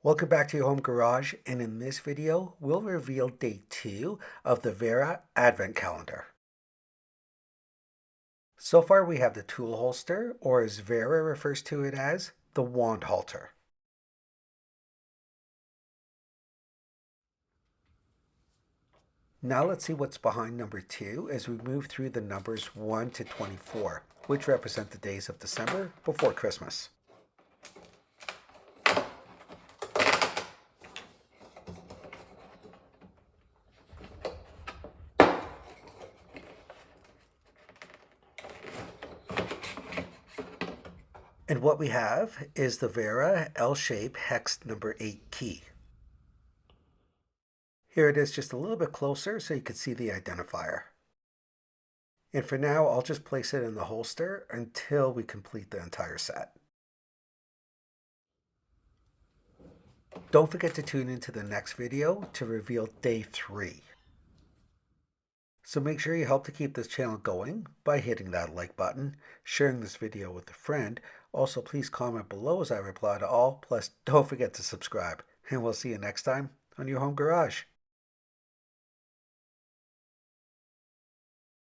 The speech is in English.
Welcome back to your home garage, and in this video we'll reveal day 2 of the Wera advent calendar. So far we have the tool holster, or as Wera refers to it as, the wand halter. Now let's see what's behind number 2 as we move through the numbers 1 to 24, which represent the days of December before Christmas. And what we have is the Wera L-shape hex number 8 key. Here it is just a little bit closer so you can see the identifier. And for now, I'll just place it in the holster until we complete the entire set. Don't forget to tune into the next video to reveal day 3. So make sure you help to keep this channel going by hitting that like button, sharing this video with a friend. Also, please comment below as I reply to all. Plus, don't forget to subscribe. And we'll see you next time on your home garage.